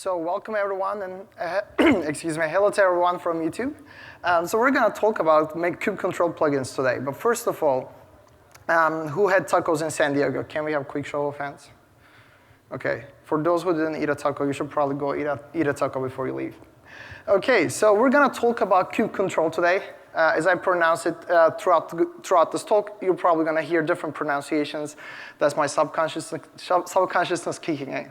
So welcome everyone, and excuse me, hello to everyone from YouTube. So we're going to talk about KubeControl plugins today. But first of all, who had tacos in San Diego? Can we have a quick show of hands? Okay, for those who didn't eat a taco, you should probably go eat a taco before you leave. Okay, so we're going to talk about KubeControl today. As I pronounce it throughout this talk, you're probably going to hear different pronunciations. That's my subconsciousness kicking in.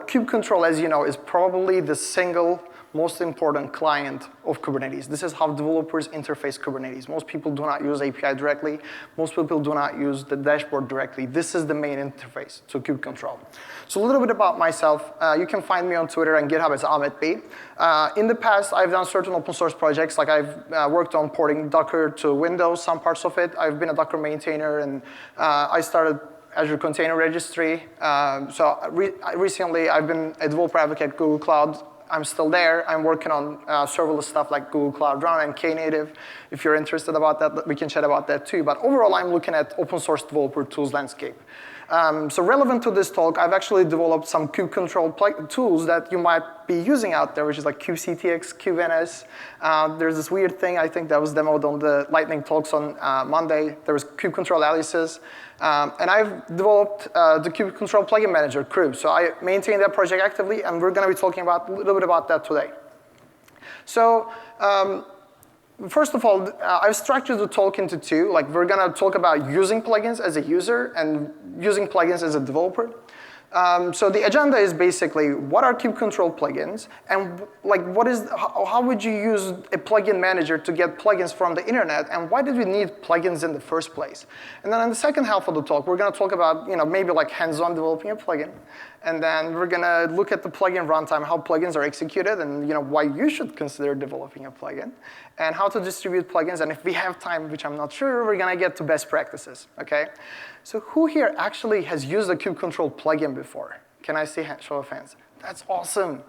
KubeControl, as you know, is probably the single most important client of Kubernetes. This is how developers interface Kubernetes. Most people do not use API directly. Most people do not use the dashboard directly. This is the main interface to KubeControl. So a little bit about myself. You can find me on Twitter and GitHub as Ahmet B. In the past, I've done certain open source projects. Like I've worked on porting Docker to Windows, some parts of it. I've been a Docker maintainer, and I started Azure Container Registry. Recently, I've been a developer advocate at Google Cloud. I'm still there. I'm working on serverless stuff like Google Cloud Run and Knative. If you're interested about that, we can chat about that too. But overall, I'm looking at open source developer tools landscape. So relevant to this talk, I've actually developed some KubeControl tools that you might be using out there, which is like kubectl, kubectl. There's this weird thing, I think that was demoed on the Lightning Talks on Monday. There was KubeControl aliases. And I've developed the KubeControl plugin manager, Krew. So I maintain that project actively, and we're going to be talking about a little bit about that today. So first of all, I've structured the talk into two. Like we're going to talk about using plugins as a user and using plugins as a developer. So the agenda is basically what are KubeControl plugins, and like how would you use a plugin manager to get plugins from the internet, and why did we need plugins in the first place? And then in the second half of the talk, we're going to talk about maybe like hands-on developing a plugin, and then we're going to look at the plugin runtime, how plugins are executed, and why you should consider developing a plugin, and how to distribute plugins. And if we have time, which I'm not sure, we're going to get to best practices. Okay. So who here actually has used a KubeControl plugin before? Can I see show of hands? That's awesome.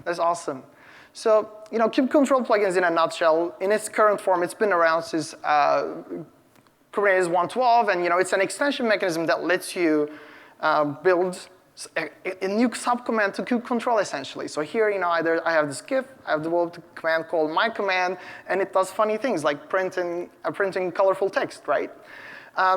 That's awesome. So, KubeControl plugins in a nutshell, in its current form, it's been around since Kubernetes 1.12, and it's an extension mechanism that lets you build a new subcommand to KubeControl, essentially. So here, I have this GIF, I've developed a command called myCommand, and it does funny things like printing colorful text, right?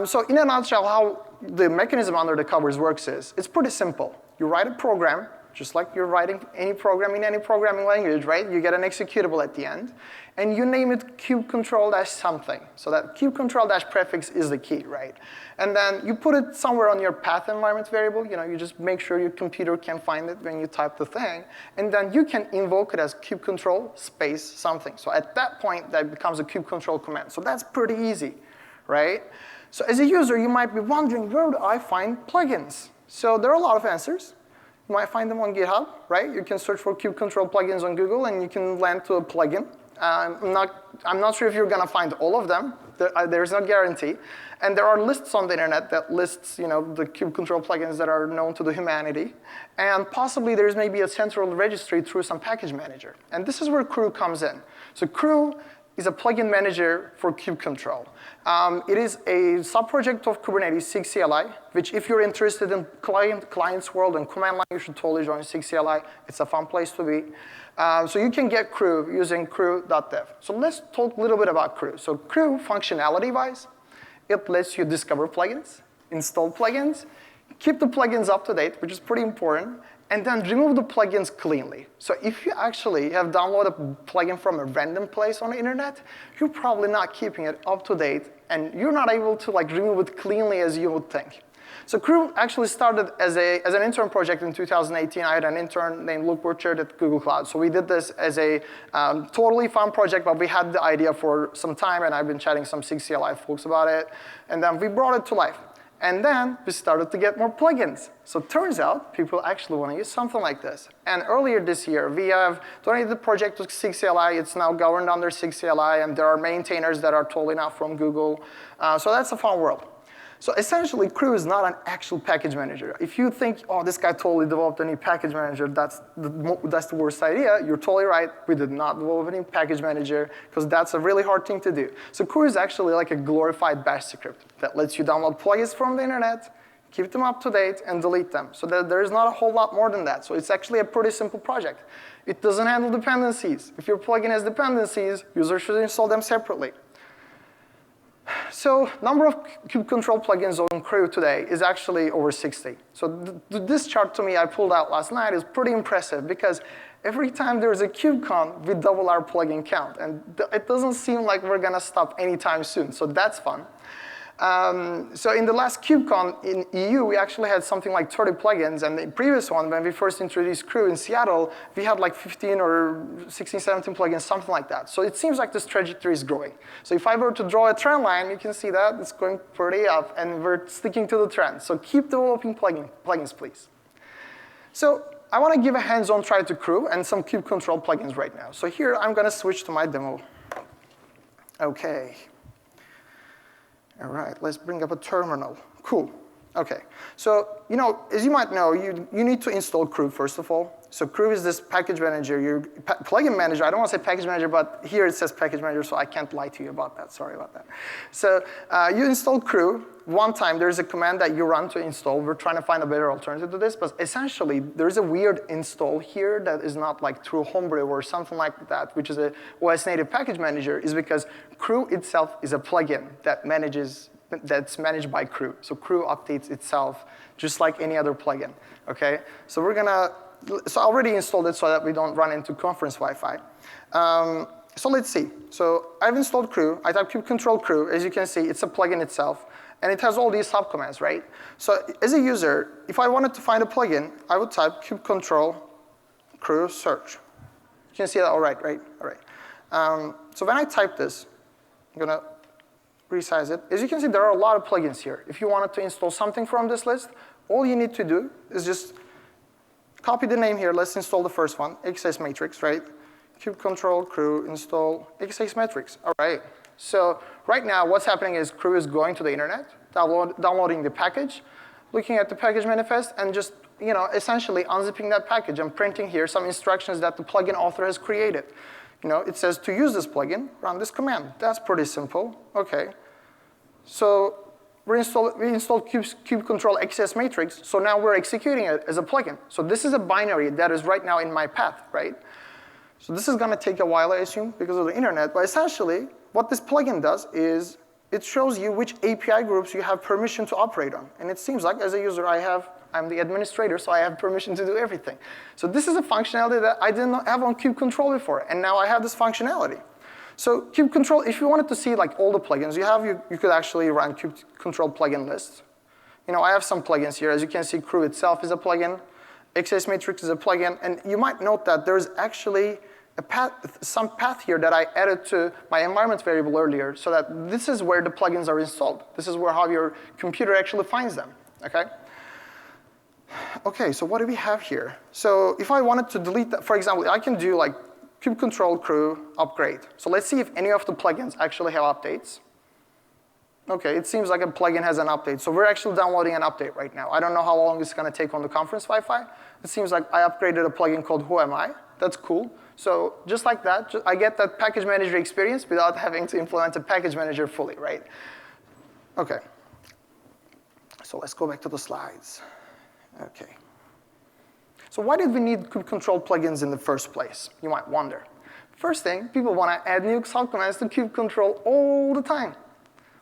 So in a nutshell, how the mechanism under the covers works is, it's pretty simple. You write a program, just like you're writing any program in any programming language, right? You get an executable at the end, and you name it KubeControl-something. So that KubeControl-prefix is the key, right? And then you put it somewhere on your path environment variable. You just make sure your computer can find it when you type the thing, and then you can invoke it as KubeControl space something. So at that point, that becomes a KubeControl command. So that's pretty easy, right? So as a user, you might be wondering, where do I find plugins? So there are a lot of answers. You might find them on GitHub, right? You can search for KubeControl plugins on Google, and you can land to a plugin. I'm not sure if you're going to find all of them. There's no guarantee. And there are lists on the internet that lists the KubeControl plugins that are known to the humanity. And possibly there's maybe a central registry through some package manager. And this is where Krew comes in. So Krew is a plugin manager for KubeControl. It is a subproject of Kubernetes SIG CLI, which if you're interested in client's world and command line, you should totally join SIG CLI. It's a fun place to be. So you can get Krew using krew.dev. So let's talk a little bit about Krew. So Krew, functionality-wise, it lets you discover plugins, install plugins, keep the plugins up to date, which is pretty important, and then remove the plugins cleanly. So if you actually have downloaded a plugin from a random place on the internet, you're probably not keeping it up to date, and you're not able to remove it cleanly as you would think. So Krew actually started as an intern project in 2018. I had an intern named Luke Burchard at Google Cloud. So we did this as a totally fun project, but we had the idea for some time, and I've been chatting some SIG CLI folks about it. And then we brought it to life. And then we started to get more plugins. So it turns out people actually want to use something like this. And earlier this year, we have donated the project to SIG CLI. It's now governed under SIG CLI, and there are maintainers that are totally not from Google. So that's a fun world. So essentially, Krew is not an actual package manager. If you think, oh, this guy totally developed a new package manager, that's the worst idea, you're totally right. We did not develop any package manager, because that's a really hard thing to do. So Krew is actually like a glorified bash script that lets you download plugins from the internet, keep them up to date, and delete them. So there is not a whole lot more than that. So it's actually a pretty simple project. It doesn't handle dependencies. If your plugin has dependencies, users should install them separately. So number of KubeControl plugins on Krew today is actually over 60. So this chart to me I pulled out last night is pretty impressive because every time there's a KubeCon, we double our plugin count. And it doesn't seem like we're going to stop anytime soon. So that's fun. So in the last KubeCon in EU, we actually had something like 30 plugins. And the previous one, when we first introduced Krew in Seattle, we had like 15 or 16, 17 plugins, something like that. So it seems like this trajectory is growing. So if I were to draw a trend line, you can see that it's going pretty up. And we're sticking to the trend. So keep developing plugins, please. So I want to give a hands-on try to Krew and some KubeControl plugins right now. So here, I'm going to switch to my demo. OK. All right, let's bring up a terminal. Cool. OK. So as you might know, you need to install Krew, first of all. So Krew is this package manager, your plugin manager. I don't want to say package manager, but here it says package manager, so I can't lie to you about that. Sorry about that. So you install Krew. One time, there's a command that you run to install. We're trying to find a better alternative to this. But essentially, there's a weird install here that is not like through Homebrew or something like that, which is a OS native package manager, is because Krew itself is a plugin that's managed by Krew. So Krew updates itself just like any other plugin. Okay? So I already installed it so that we don't run into conference Wi-Fi. So let's see. So I've installed Krew. I type KubeControl Krew. As you can see, it's a plugin itself. And it has all these subcommands, right? So as a user, if I wanted to find a plugin, I would type KubeControl Krew search. You can see that all right? All right. So when I type this, I'm going to resize it. As you can see, there are a lot of plugins here. If you wanted to install something from this list, all you need to do is just copy the name here. Let's install the first one, XS Matrix, right? KubeControl Krew install XS Matrix. All right. So right now, what's happening is Krew is going to the internet, downloading the package, looking at the package manifest, and just essentially unzipping that package and printing here some instructions that the plugin author has created. It says to use this plugin, run this command. That's pretty simple. OK. So we installed KubeControl XS Matrix. So now we're executing it as a plugin. So this is a binary that is right now in my path, right? So this is going to take a while, I assume, because of the internet. But essentially, what this plugin does is it shows you which API groups you have permission to operate on. And it seems like, as a user, I'm the administrator, so I have permission to do everything. So this is a functionality that I didn't have on KubeControl before. And now I have this functionality. So KubeControl, if you wanted to see like all the plugins you could actually run KubeControl plugin lists. I have some plugins here. As you can see, Krew itself is a plugin. XS Matrix is a plugin. And you might note that there's actually some path here that I added to my environment variable earlier, so that this is where the plugins are installed. This is how your computer actually finds them. OK, so what do we have here? So if I wanted to delete that, for example, I can do like KubeControl Krew upgrade. So let's see if any of the plugins actually have updates. OK, it seems like a plugin has an update. So we're actually downloading an update right now. I don't know how long it's going to take on the conference Wi-Fi. It seems like I upgraded a plugin called Who Am I. That's cool. So just like that, I get that package manager experience without having to implement a package manager fully, right? OK. So let's go back to the slides. OK. So why did we need KubeControl plugins in the first place? You might wonder. First thing, people want to add new subcommands to KubeControl all the time.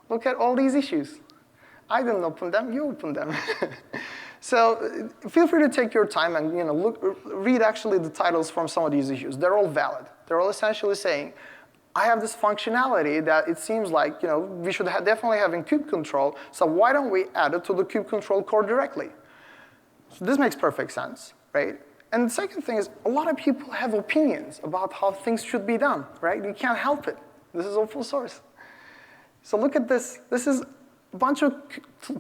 Look at all these issues. I didn't open them. You opened them. So feel free to take your time and read actually the titles from some of these issues. They're all valid. They're all essentially saying, I have this functionality that it seems like we should definitely have in KubeControl. So why don't we add it to the KubeControl core directly? So this makes perfect sense, right? And the second thing is, a lot of people have opinions about how things should be done, right? You can't help it. This is open source. So look at this. This is a bunch of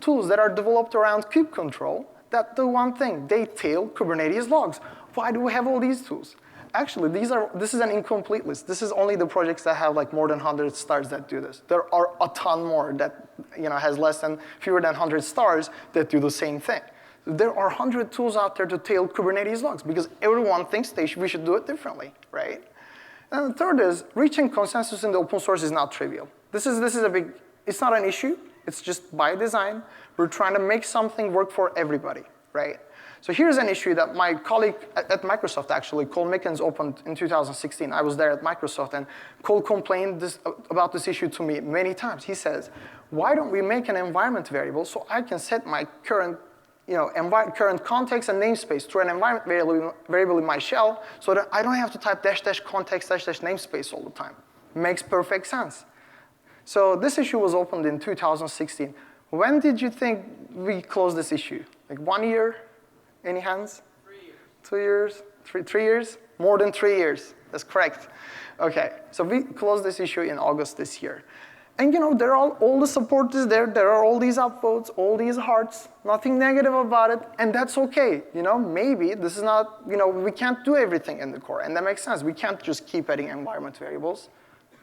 tools that are developed around KubeControl that do one thing. They tail Kubernetes logs. Why do we have all these tools? Actually, this is an incomplete list. This is only the projects that have like more than 100 stars that do this. There are a ton more that has fewer than 100 stars that do the same thing. There are 100 tools out there to tail Kubernetes logs because everyone thinks we should do it differently, right? And the third is reaching consensus in the open source is not trivial. This is a big. It's not an issue. It's just by design. We're trying to make something work for everybody, right? So here's an issue that my colleague at Microsoft, actually, Cole Mickens, opened in 2016. I was there at Microsoft, and Cole complained about this issue to me many times. He says, why don't we make an environment variable so I can set my current current context and namespace through an environment variable in my shell so that I don't have to type -- context -- namespace all the time. Makes perfect sense. So this issue was opened in 2016. When did you think we closed this issue? Like 1 year? Any hands? 3 years. 2 years? 3 years? More than 3 years. That's correct. Okay, so we closed this issue in August this year. And there are all the support is there. There are all these upvotes, all these hearts, nothing negative about it, and that's okay. Maybe this is not, we can't do everything in the core, and that makes sense. We can't just keep adding environment variables,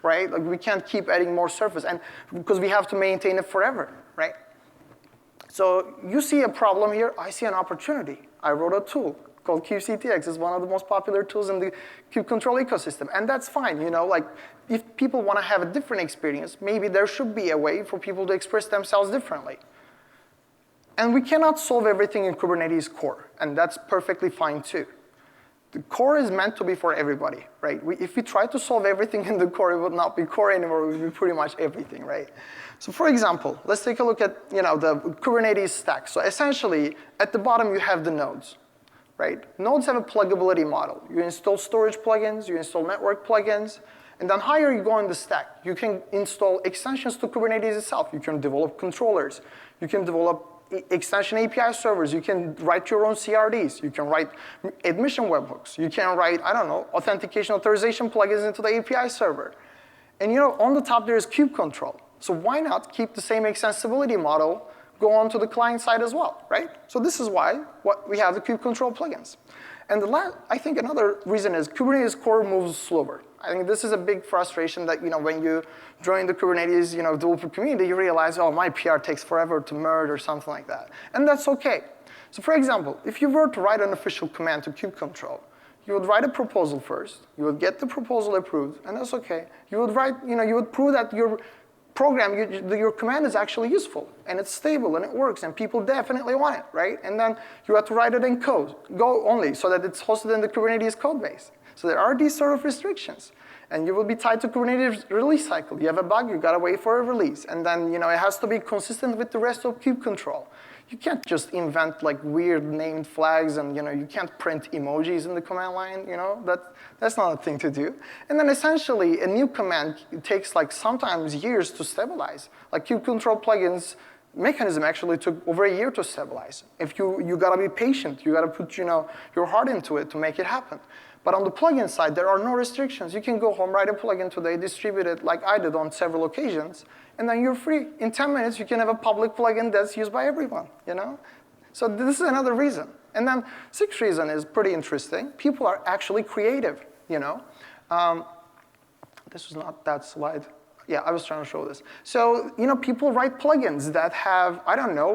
right? Like we can't keep adding more surface, and because we have to maintain it forever, right? So you see a problem here, I see an opportunity. I wrote a tool called QCTX. It's one of the most popular tools in the QControl ecosystem, and that's fine. Like if people want to have a different experience, maybe there should be a way for people to express themselves differently. And we cannot solve everything in Kubernetes core, and that's perfectly fine too. The core is meant to be for everybody, right? If we try to solve everything in the core, it would not be core anymore. It would be pretty much everything, right? So for example, let's take a look at the Kubernetes stack. So essentially, at the bottom, you have the nodes, right? Nodes have a pluggability model. You install storage plugins, you install network plugins, and then higher you go in the stack. You can install extensions to Kubernetes itself. You can develop controllers. You can develop extension API servers. You can write your own CRDs. You can write admission webhooks. You can write, authentication authorization plugins into the API server. And on the top there is KubeControl. So why not keep the same extensibility model, go on to the client side as well, right? So this is why we have the KubeControl plugins. And I think another reason is Kubernetes core moves slower. I think this is a big frustration that when you join the Kubernetes developer community, you realize, oh, my PR takes forever to merge or something like that. And that's okay. So for example, if you were to write an official command to KubeControl, you would write a proposal first, you would get the proposal approved, and that's okay. You would write, you would prove that your program, your command is actually useful, and it's stable, and it works, and people definitely want it, right? And then you have to write it in code, Go only, so that it's hosted in the Kubernetes code base. So there are these sort of restrictions. And you will be tied to Kubernetes release cycle. You have a bug, you gotta wait for a release. And then it has to be consistent with the rest of KubeControl. You can't just invent like weird named flags and you can't print emojis in the command line, that's not a thing to do. And then essentially a new command takes like sometimes years to stabilize. Like KubeControl plugins mechanism actually took over a year to stabilize. If you gotta be patient, you gotta put your heart into it to make it happen. But on the plugin side, there are no restrictions. You can go home, write a plugin today, distribute it like I did on several occasions, and then you're free. In 10 minutes, you can have a public plugin that's used by everyone, So this is another reason. And then sixth reason is pretty interesting. People are actually creative, This was not that slide. Yeah, I was trying to show this. So, people write plugins that have,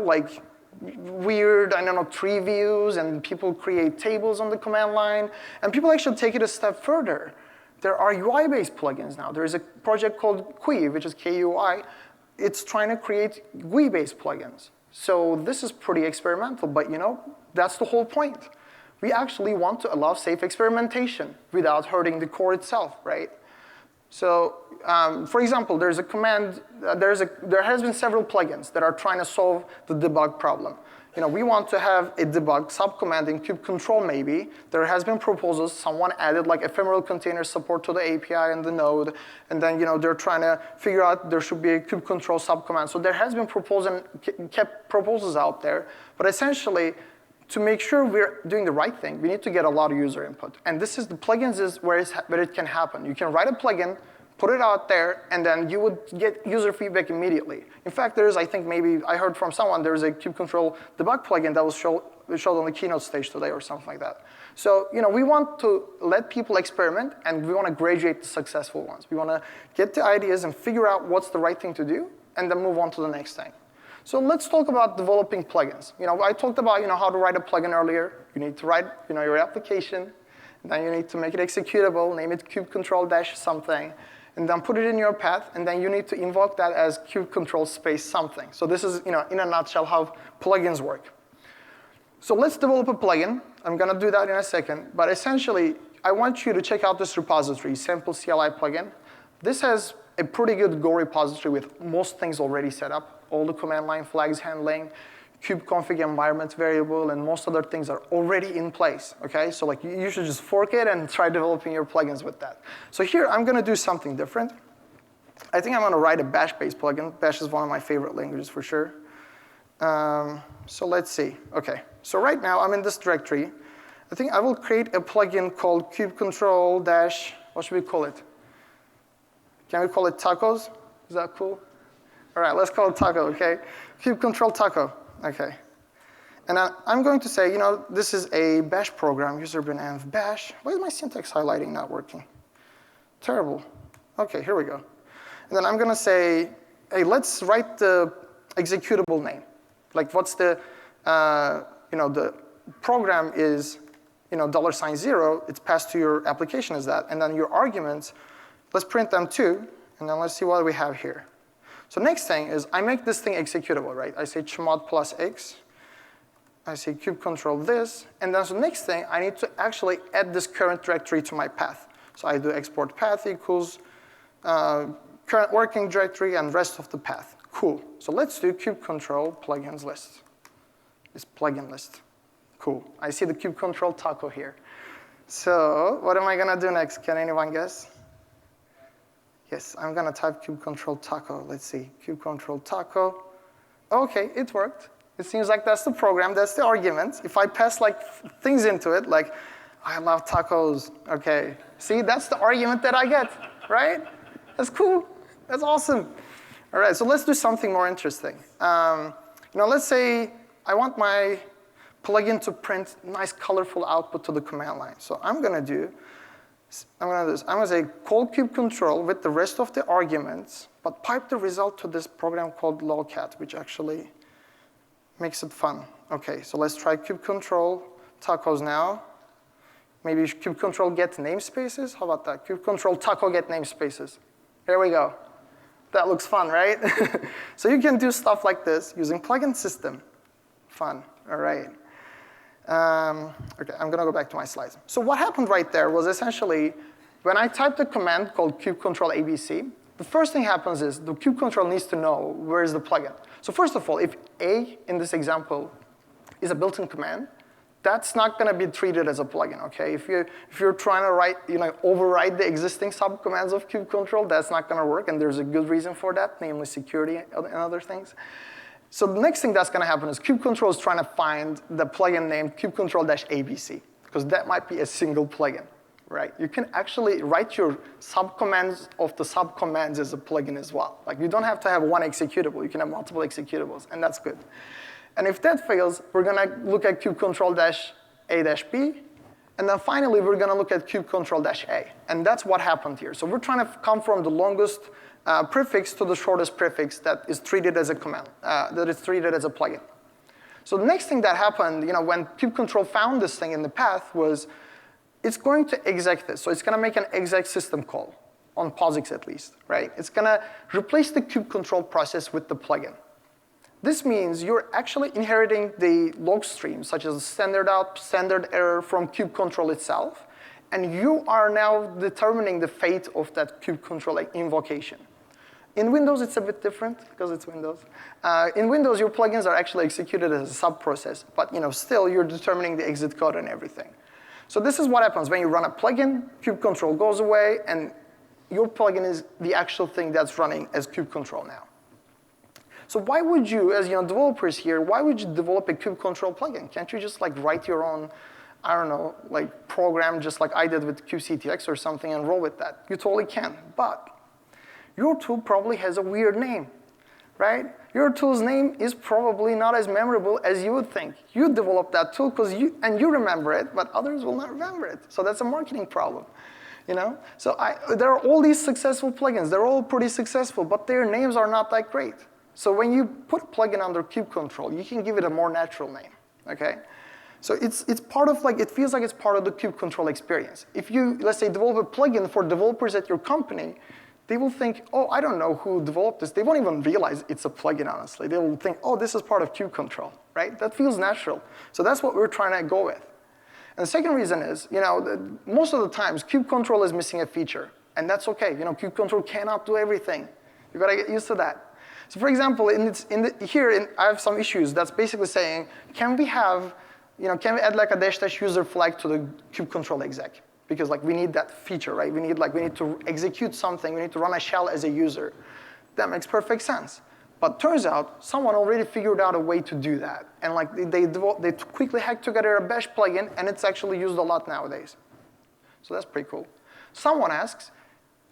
like weird, tree views, and people create tables on the command line, and people actually take it a step further. There are UI-based plugins now. There is a project called Kui, which is KUI. It's trying to create GUI-based plugins. So this is pretty experimental, but that's the whole point. We actually want to allow safe experimentation without hurting the core itself, right? So, for example, there's a command, there has been several plugins that are trying to solve the debug problem. We want to have a debug subcommand in KubeControl maybe. There has been proposals, someone added like ephemeral container support to the API and the node, and then they're trying to figure out there should be a KubeControl subcommand. So there has been kept proposals out there, but essentially, to make sure we're doing the right thing, we need to get a lot of user input. And this is the plugins is where it can happen. You can write a plugin, put it out there, and then you would get user feedback immediately. In fact, I think maybe I heard from someone, there's a KubeControl debug plugin that was showed on the keynote stage today or something like that. So, we want to let people experiment, and we want to graduate the successful ones. We want to get the ideas and figure out what's the right thing to do, and then move on to the next thing. So let's talk about developing plugins. I talked about how to write a plugin earlier. You need to write your application, and then you need to make it executable, name it KubeControl - something, and then put it in your path, and then you need to invoke that as QControl space something. So this is, in a nutshell, how plugins work. So let's develop a plugin. I'm going to do that in a second. But essentially, I want you to check out this repository, sample CLI plugin. This has a pretty good Go repository with most things already set up. All the command line flags handling, kubeconfig environment variable, and most other things are already in place, okay? So like you should just fork it and try developing your plugins with that. So here, I'm going to do something different. I think I'm going to write a bash-based plugin. Bash is one of my favorite languages for sure. So let's see. OK, so right now, I'm in this directory. I think I will create a plugin called KubeControl dash, what should we call it? Can we call it tacos? Is that cool? All right, let's call it taco, OK? KubeControl taco. OK. And I'm going to say, this is a bash program, user-bin env bash. Why is my syntax highlighting not working? Terrible. OK, here we go. And then I'm going to say, hey, let's write the executable name. Like, what's the, the program is, $0, it's passed to your application as that. And then your arguments, let's print them too. And then let's see what we have here. So next thing is I make this thing executable, right? I say chmod plus x. I say kubecontrol this. And then so next thing, I need to actually add this current directory to my path. So I do export path equals current working directory and rest of the path. Cool. So let's do kubecontrol plugins list. This plugin list. Cool. I see the kubecontrol taco here. So what am I going to do next? Can anyone guess? Yes, I'm going to type kubecontrol taco. Let's see. kubecontrol taco. OK, it worked. It seems like that's the program. That's the argument. If I pass like things into it, like, I love tacos. OK. See, that's the argument that I get, right? That's cool. That's awesome. All right, so let's do something more interesting. Let's say I want my plugin to print nice, colorful output to the command line. So I'm going to say call kubecontrol with the rest of the arguments, but pipe the result to this program called lolcat, which actually makes it fun. OK, so let's try kubecontrol tacos now. Maybe kubecontrol get namespaces. How about that? kubecontrol taco get namespaces. Here we go. That looks fun, right? So you can do stuff like this using plugin system. Fun, all right. OK, I'm going to go back to my slides. So what happened right there was essentially, when I typed a command called kubecontrol ABC, the first thing happens is the kubecontrol needs to know where is the plugin. So first of all, if A in this example is a built-in command, that's not going to be treated as a plugin, OK? If you're trying to override the existing subcommands of kubecontrol, that's not going to work, and there's a good reason for that, namely security and other things. So the next thing that's going to happen is kubecontrol is trying to find the plugin named kubecontrol-abc, because that might be a single plugin, right? You can actually write your subcommands of the subcommands as a plugin as well. Like, you don't have to have one executable. You can have multiple executables, and that's good. And if that fails, we're going to look at kubecontrol-a-b. And then finally, we're going to look at kubecontrol-a. And that's what happened here. So we're trying to come from the longest prefix to the shortest prefix that is treated as a command, that is treated as a plugin. So the next thing that happened, when kubecontrol found this thing in the path was it's going to exec this. So it's going to make an exec system call, on POSIX at least, right? It's going to replace the kubecontrol process with the plugin. This means you're actually inheriting the log streams, such as standard out, standard error from kubecontrol itself. And you are now determining the fate of that kubecontrol invocation. In Windows, it's a bit different, because it's Windows. In Windows, your plugins are actually executed as a sub-process. But still, you're determining the exit code and everything. So this is what happens. When you run a plugin, kubecontrol goes away. And your plugin is the actual thing that's running as kubecontrol now. So why would you, as developers here, why would you develop a kubecontrol plugin? Can't you just write your own, I don't know, program just like I did with QCTX or something and roll with that? You totally can. But your tool probably has a weird name, right? Your tool's name is probably not as memorable as you would think. You developed that tool and you remember it, but others will not remember it. So that's a marketing problem. So there are all these successful plugins. They're all pretty successful, but their names are not that great. So when you put a plugin under kubecontrol, you can give it a more natural name, OK? So it's part of, it feels like it's part of the kubecontrol experience. If you, let's say, develop a plugin for developers at your company, they will think, oh, I don't know who developed this. They won't even realize it's a plugin, honestly. They will think, oh, this is part of QControl, right? That feels natural. So that's what we're trying to go with. And the second reason is, most of the times, QControl is missing a feature. And that's OK. QControl cannot do everything. You've got to get used to that. So for example, I have some issues that's basically saying, can we add like a -- user flag to the QControl exec? Because we need that feature, right? We need to execute something. We need to run a shell as a user. That makes perfect sense. But turns out someone already figured out a way to do that, and they quickly hacked together a bash plugin, and it's actually used a lot nowadays. So that's pretty cool. Someone asks,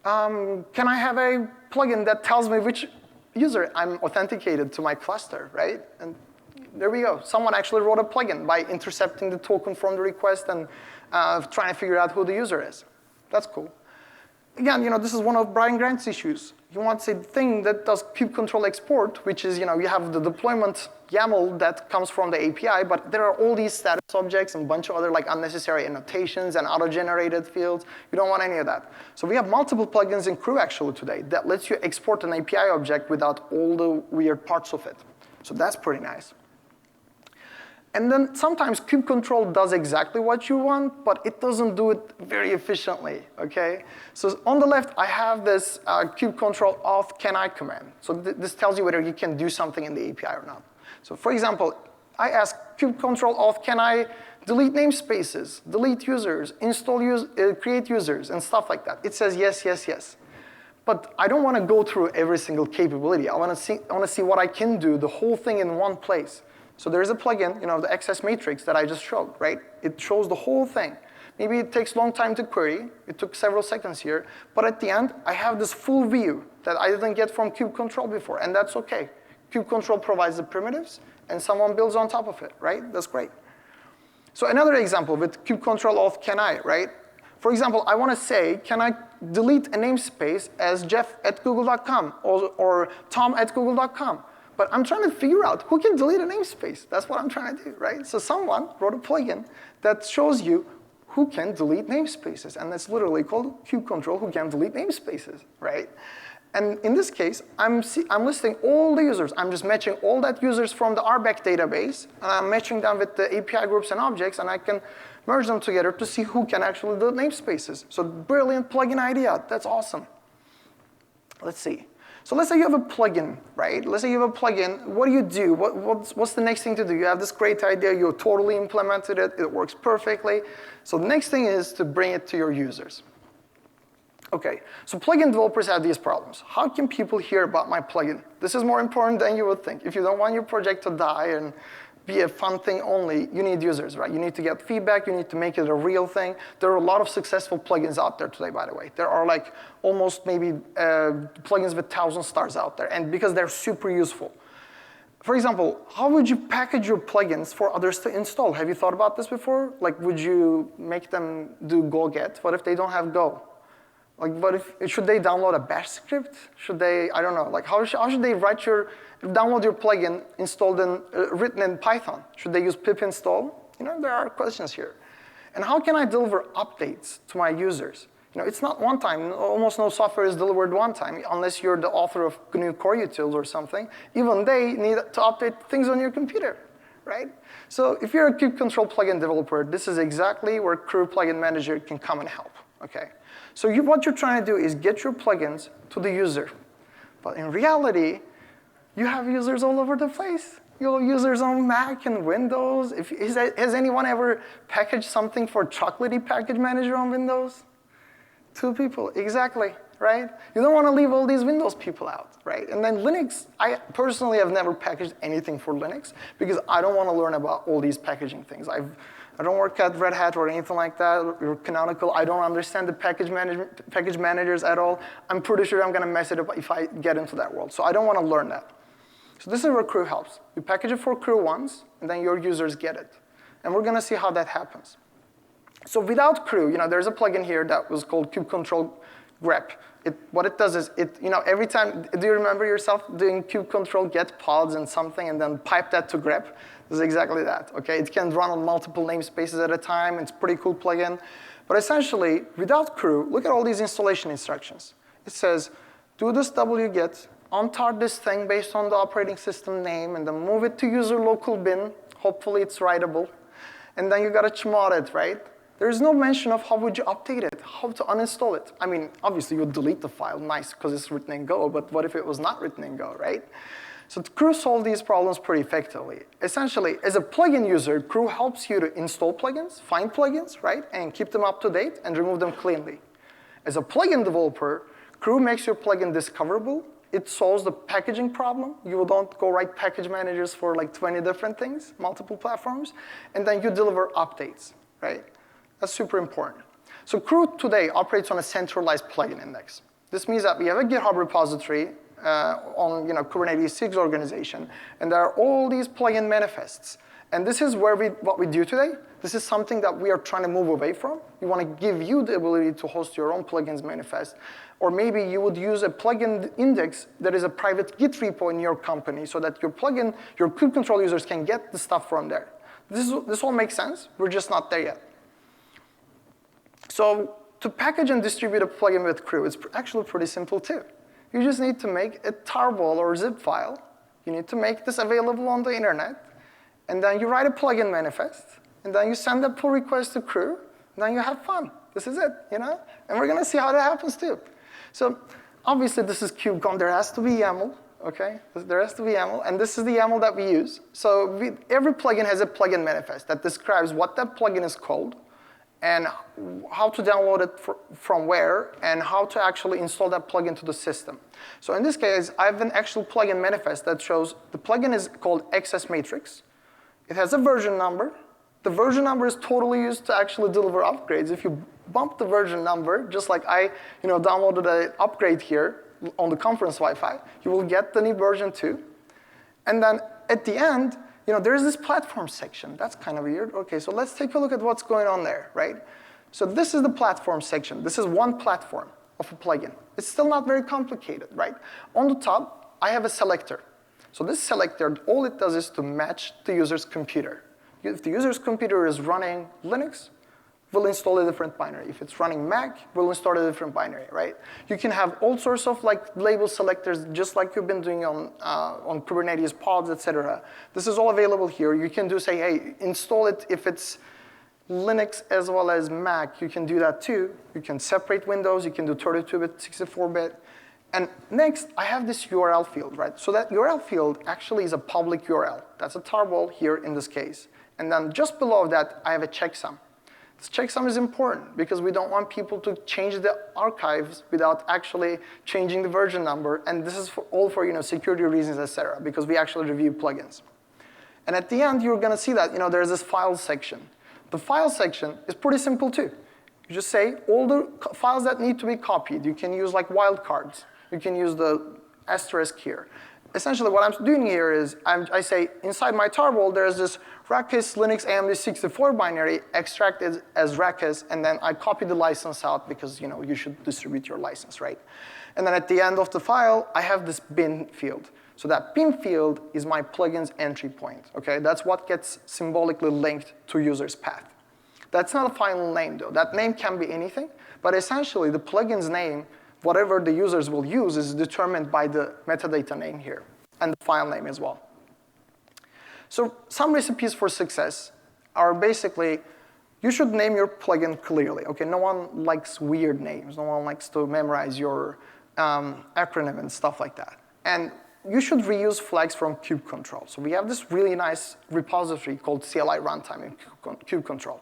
can I have a plugin that tells me which user I'm authenticated to my cluster, right? And there we go. Someone actually wrote a plugin by intercepting the token from the request and trying to figure out who the user is. That's cool. Again, this is one of Brian Grant's issues. He wants a thing that does QControl export, which is, you have the deployment YAML that comes from the API, but there are all these status objects and a bunch of other unnecessary annotations and auto-generated fields. You don't want any of that. So we have multiple plugins in Krew actually today that lets you export an API object without all the weird parts of it. So that's pretty nice. And then sometimes QControl does exactly what you want, but it doesn't do it very efficiently, OK? So on the left, I have this QControl auth CANI command. So this tells you whether you can do something in the API or not. So for example, I ask QControl auth CANI delete namespaces, delete users, create users, and stuff like that. It says yes, yes, yes. But I don't want to go through every single capability. I want to see what I can do, the whole thing in one place. So there's a plugin, the access matrix that I just showed, right? It shows the whole thing. Maybe it takes a long time to query. It took several seconds here. But at the end, I have this full view that I didn't get from QControl before, and that's OK. QControl provides the primitives, and someone builds on top of it, right? That's great. So another example with QControl auth CANI, right? For example, I want to say, can I delete a namespace as jeff@google.com or tom@google.com? But I'm trying to figure out who can delete a namespace. That's what I'm trying to do, right? So someone wrote a plugin that shows you who can delete namespaces. And that's literally called QControl, who can delete namespaces, right? And in this case, I'm listing all the users. I'm just matching all that users from the RBAC database, and I'm matching them with the API groups and objects, and I can merge them together to see who can actually delete namespaces. So brilliant plugin idea. That's awesome. Let's see. So let's say you have a plugin, right? Let's say you have a plugin. What do? What's the next thing to do? You have this great idea. You totally implemented it. It works perfectly. So the next thing is to bring it to your users. OK, so plugin developers have these problems. How can people hear about my plugin? This is more important than you would think. If you don't want your project to die and be a fun thing only, you need users, right? You need to get feedback. You need to make it a real thing. There are a lot of successful plugins out there today, by the way. There are almost maybe plugins with 1,000 stars out there, and because they're super useful. For example, how would you package your plugins for others to install? Have you thought about this before? Would you make them do Go Get? What if they don't have Go? Should they download a bash script? Should they, I don't know, how should they download your plugin written in Python? Should they use pip install? There are questions here. And how can I deliver updates to my users? It's not one time. Almost no software is delivered one time, unless you're the author of GNU Core Utils or something. Even they need to update things on your computer, right? So if you're a QControl plugin developer, this is exactly where Krew Plugin Manager can come and help, OK? So what you're trying to do is get your plugins to the user. But in reality, you have users all over the place. You have users on Mac and Windows. Has anyone ever packaged something for Chocolatey Package Manager on Windows? 2 people, exactly, right? You don't want to leave all these Windows people out, right? And then Linux, I personally have never packaged anything for Linux because I don't want to learn about all these packaging things. I don't work at Red Hat or anything like that, or Canonical. I don't understand the package managers at all. I'm pretty sure I'm going to mess it up if I get into that world. So I don't want to learn that. So this is where Krew helps. You package it for Krew once, and then your users get it. And we're going to see how that happens. So without Krew, there's a plugin here that was called QControl grep. What it does is, every time, do you remember yourself doing QControl get pods and something and then pipe that to grep? This is exactly that, OK? It can run on multiple namespaces at a time. It's a pretty cool plugin. But essentially, without Krew, look at all these installation instructions. It says, do this wget, untart this thing based on the operating system name, and then move it to user local bin. Hopefully it's writable. And then you got to chmod it, right? There is no mention of how would you update it, how to uninstall it. I mean, obviously you delete the file, nice, because it's written in Go, but what if it was not written in Go, right? So Krew solved these problems pretty effectively. Essentially, as a plugin user, Krew helps you to install plugins, find plugins, right, and keep them up to date and remove them cleanly. As a plugin developer, Krew makes your plugin discoverable. It solves the packaging problem. You don't go write package managers for like 20 different things, multiple platforms, and then you deliver updates, right? That's super important. So Krew today operates on a centralized plugin index. This means that we have a GitHub repository on Kubernetes SIG organization, and there are all these plugin manifests. And this is what we do today. This is something that we are trying to move away from. We want to give you the ability to host your own plugins manifest. Or maybe you would use a plugin index that is a private Git repo in your company so that your plugin, your KubeControl users can get the stuff from there. This all makes sense. We're just not there yet. So to package and distribute a plugin with Krew, it's actually pretty simple too. You just need to make a tarball or zip file. You need to make this available on the internet. And then you write a plugin manifest. And then you send a pull request to Krew. And then you have fun. This is it, And we're going to see how that happens too. So obviously, this is KubeCon. There has to be YAML, OK? There has to be YAML. And this is the YAML that we use. So every plugin has a plugin manifest that describes what that plugin is called, and how to download it from where, and how to actually install that plugin to the system. So in this case, I have an actual plugin manifest that shows the plugin is called XS Matrix. It has a version number. The version number is totally used to actually deliver upgrades. If you bump the version number, just like I downloaded an upgrade here on the conference Wi-Fi, you will get the new version too. And then at the end, there is this platform section. That's kind of weird. OK, so let's take a look at what's going on there, right? So this is the platform section. This is one platform of a plugin. It's still not very complicated, right? On the top, I have a selector. So this selector, all it does is to match the user's computer. If the user's computer is running Linux, we'll install a different binary. If it's running Mac, we'll install a different binary, right? You can have all sorts of label selectors, just like you've been doing on Kubernetes pods, et cetera. This is all available here. You can say, hey, install it if it's Linux as well as Mac. You can do that too. You can separate windows. You can do 32-bit, 64-bit. And next, I have this URL field, right? So that URL field actually is a public URL. That's a tarball here in this case. And then just below that, I have a checksum. This checksum is important because we don't want people to change the archives without actually changing the version number. And this is all for security reasons, et cetera, because we actually review plugins. And at the end, you're going to see that there's this file section. The file section is pretty simple too. You just say all the files that need to be copied. You can use wildcards. You can use the asterisk here. Essentially, what I'm doing here is I say inside my tarball, there's this Rackis Linux AMD 64 binary extracted as Rackis, and then I copy the license out because you should distribute your license, right? And then at the end of the file, I have this bin field. So that bin field is my plugin's entry point. Okay, that's what gets symbolically linked to user's path. That's not a final name though. That name can be anything, but essentially the plugin's name, whatever the users will use, is determined by the metadata name here, and the file name as well. So some recipes for success are basically, you should name your plugin clearly. Okay, no one likes weird names. No one likes to memorize your acronym and stuff like that. And you should reuse flags from KubeControl. So we have this really nice repository called CLI runtime in KubeControl.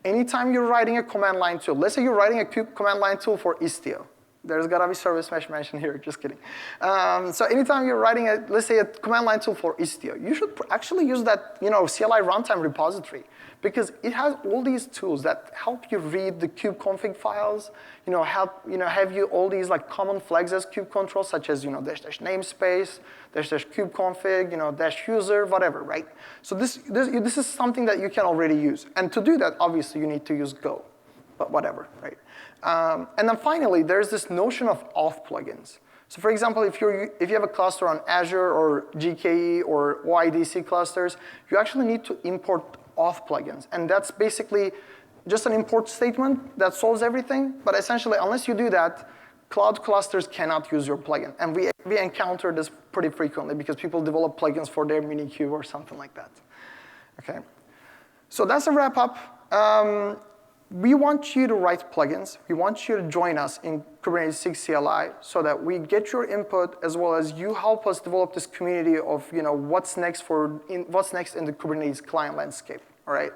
Anytime you're writing a command line tool, let's say you're writing a command line tool for Istio. There's got to be service mesh mentioned here, just kidding. So anytime you're writing, let's say, a command line tool for Istio, you should actually use that CLI runtime repository because it has all these tools that help you read the kubeconfig files, have you all these common flags as KubeControl, such as -- namespace, -- kubeconfig, -user, whatever, right? So this is something that you can already use. And to do that, obviously, you need to use Go, but whatever, right? And then finally, there's this notion of auth plugins. So for example, if you have a cluster on Azure or GKE or OIDC clusters, you actually need to import auth plugins. And that's basically just an import statement that solves everything. But essentially, unless you do that, cloud clusters cannot use your plugin. And we encounter this pretty frequently because people develop plugins for their mini queue or something like that. Okay. So that's a wrap up. We want you to write plugins. We want you to join us in Kubernetes SIG CLI so that we get your input as well as you help us develop this community of what's next in the Kubernetes client landscape. All right.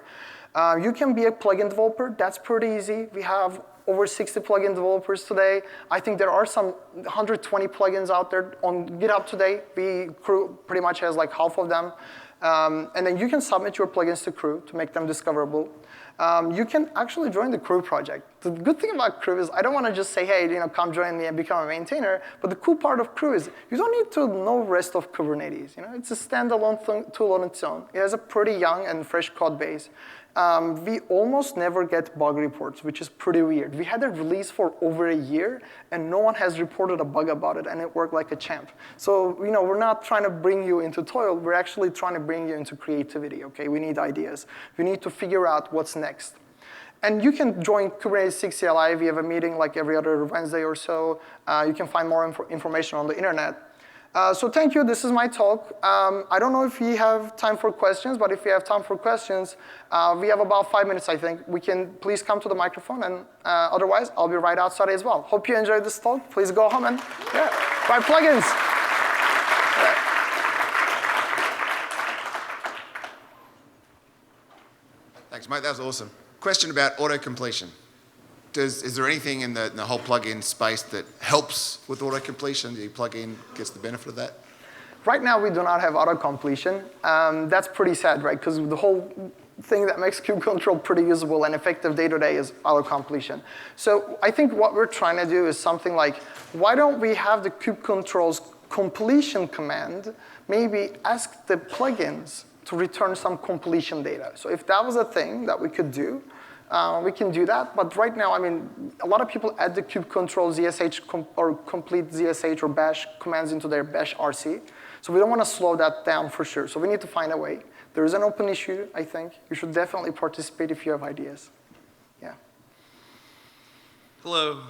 You can be a plugin developer. That's pretty easy. We have over 60 plugin developers today. I think there are some 120 plugins out there on GitHub today. Krew pretty much has like half of them. And then you can submit your plugins to Krew to make them discoverable. You can actually join the Krew project. The good thing about Krew is I don't want to just say, hey, come join me and become a maintainer. But the cool part of Krew is you don't need to know the rest of Kubernetes. It's a standalone tool on its own. It has a pretty young and fresh code base. We almost never get bug reports, which is pretty weird. We had a release for over a year, and no one has reported a bug about it, and it worked like a champ. So we're not trying to bring you into toil. We're actually trying to bring you into creativity. Okay, we need ideas. We need to figure out what's next. And you can join Kubernetes SIG CLI. We have a meeting like every other Wednesday or so. You can find more information on the internet. So thank you. This is my talk. I don't know if we have time for questions, but if we have time for questions, we have about 5 minutes, I think. We can please come to the microphone, and otherwise, I'll be right outside as well. Hope you enjoyed this talk. Please go home and write plugins. Thanks, mate. That was awesome. Question about auto-completion. Is there anything in the whole plugin space that helps with auto-completion? The plugin gets the benefit of that? Right now, we do not have auto-completion. That's pretty sad, right? Because the whole thing that makes QControl pretty usable and effective day-to-day is auto-completion. So I think what we're trying to do is something like, why don't we have the QControl's completion command maybe ask the plugins to return some completion data? So if that was a thing that we could do, we can do that, but right now, a lot of people add the kubectl ZSH or complete ZSH or bash commands into their bash RC. So we don't want to slow that down for sure. So we need to find a way. There is an open issue, I think. You should definitely participate if you have ideas. Yeah. Hello.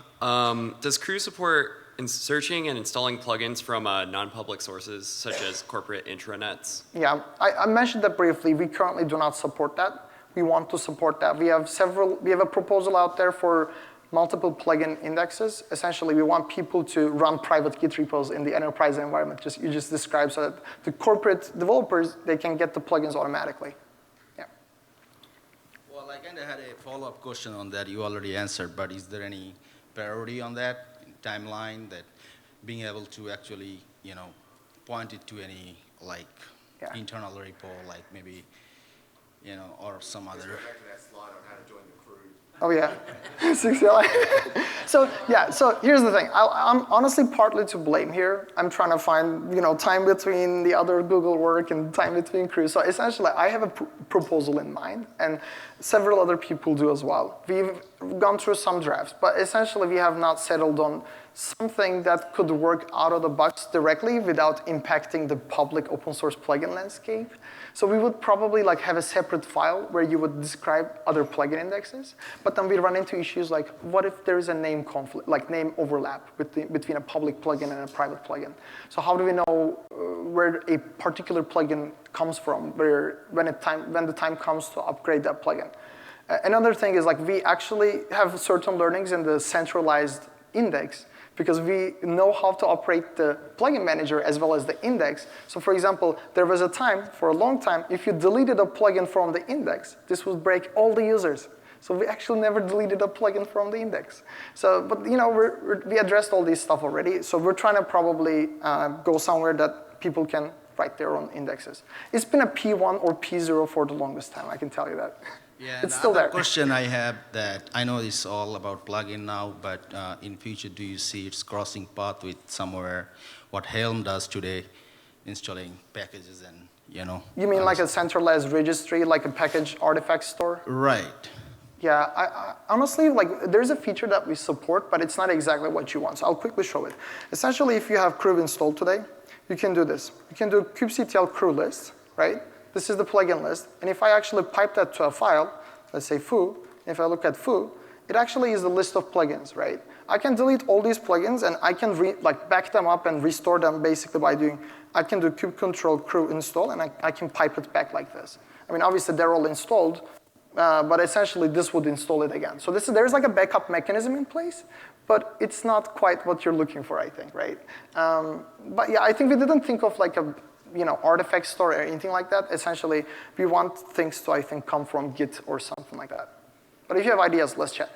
Does Krew support searching and installing plugins from non-public sources, such as corporate intranets? Yeah, I mentioned that briefly. We currently do not support that. We want to support that. We have a proposal out there for multiple plugin indexes. Essentially, we want people to run private Git repos in the enterprise environment, you just described, so that the corporate developers, they can get the plugins automatically. Yeah. Well, I kind of had a follow-up question on that. You already answered, but is there any priority on that timeline, that being able to actually, point it to any internal repo, like maybe, or some other. Back to that slide on how to join the Krew. Oh yeah, SIG CLI. So here's the thing. I'm honestly partly to blame here. I'm trying to find time between the other Google work and time between Krew. So essentially, I have a proposal in mind, and several other people do as well. We've gone through some drafts, but essentially we have not settled on something that could work out of the box directly without impacting the public open source plugin landscape. So we would probably have a separate file where you would describe other plugin indexes, but then we run into issues like, what if there is a name conflict, name overlap between a public plugin and a private plugin? So how do we know where a particular plugin comes from, when the time comes to upgrade that plugin? Another thing is we actually have certain learnings in the centralized index, because we know how to operate the plugin manager as well as the index. So for example, there was a time, for a long time, if you deleted a plugin from the index, this would break all the users. So we actually never deleted a plugin from the index. So, but we addressed all this stuff already. So we're trying to probably go somewhere that people can write their own indexes. It's been a P1 or P0 for the longest time, I can tell you that. Yeah, it's still there. Question I have, that I know it's all about plugin now, but in future, do you see its crossing path with somewhere what Helm does today, installing packages and You mean like a centralized registry, like a package artifact store? Right. Yeah, I honestly, there's a feature that we support, but it's not exactly what you want. So I'll quickly show it. Essentially, if you have Krew installed today, you can do this. You can do kubectl Krew list, right? This is the plugin list. And if I actually pipe that to a file, let's say foo, if I look at foo, it actually is a list of plugins, right? I can delete all these plugins and I can back them up and restore them basically by doing, I can do KubeControl Krew install and I can pipe it back like this. I mean, obviously they're all installed, but essentially this would install it again. So there's like a backup mechanism in place, but it's not quite what you're looking for, I think, right? But yeah, I think we didn't think of like a artifact store or anything like that. Essentially, we want things to, I think, come from Git or something like that. But if you have ideas, let's chat.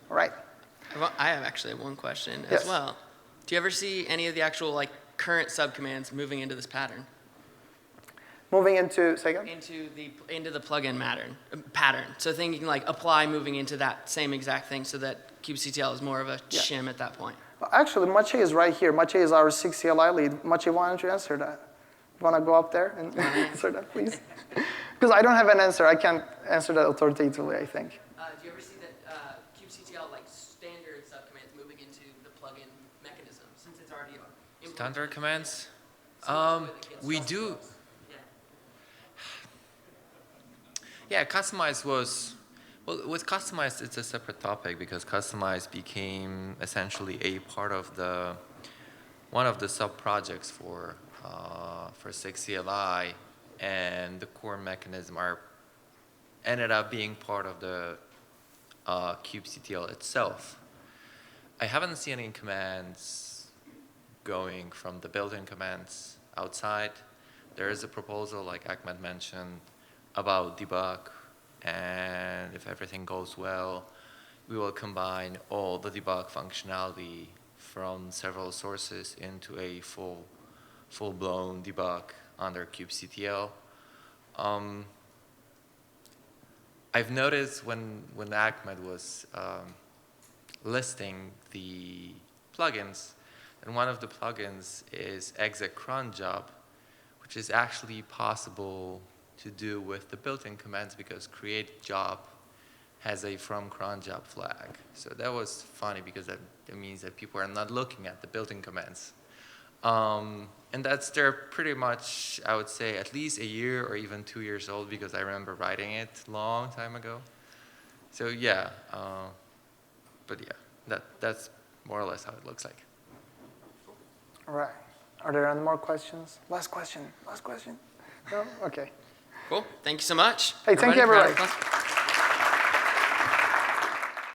All right. Well, I have actually one question Yes. as well. Do you ever see any of the actual current subcommands moving into this pattern? Moving into, say again? Into the plugin pattern. So thinking apply moving into that same exact thing so that kubectl is more of a shim at that point. Well, actually, Maciej is right here. Maciej is our SIG CLI lead. Maciej, why don't you answer that? You want to go up there and answer that, please? Because I don't have an answer. I can't answer that authoritatively, I think. Do you ever see that kubectl standard subcommands moving into the plugin mechanism since it's already Standard commands? We do. Yeah, customize was, well, with customized, it's a separate topic because customized became essentially a part of one of the sub-projects for SIG CLI, and the core mechanism ended up being part of the kubectl itself. I haven't seen any commands going from the built-in commands outside. There is a proposal, like Ahmet mentioned, about debug, and if everything goes well, we will combine all the debug functionality from several sources into a full-blown debug under kubectl. I've noticed when Ahmet was listing the plugins, and one of the plugins is exec cron job, which is actually possible to do with the built-in commands because create job has a from cron job flag. So that was funny because that means that people are not looking at the built-in commands. And they're pretty much, I would say, at least a year or even 2 years old because I remember writing it a long time ago. So yeah, but yeah, that's more or less how it looks like. All right. Are there any more questions? Last question. No? Okay. Cool. Thank you so much. Hey, thank you, everybody. Round of applause.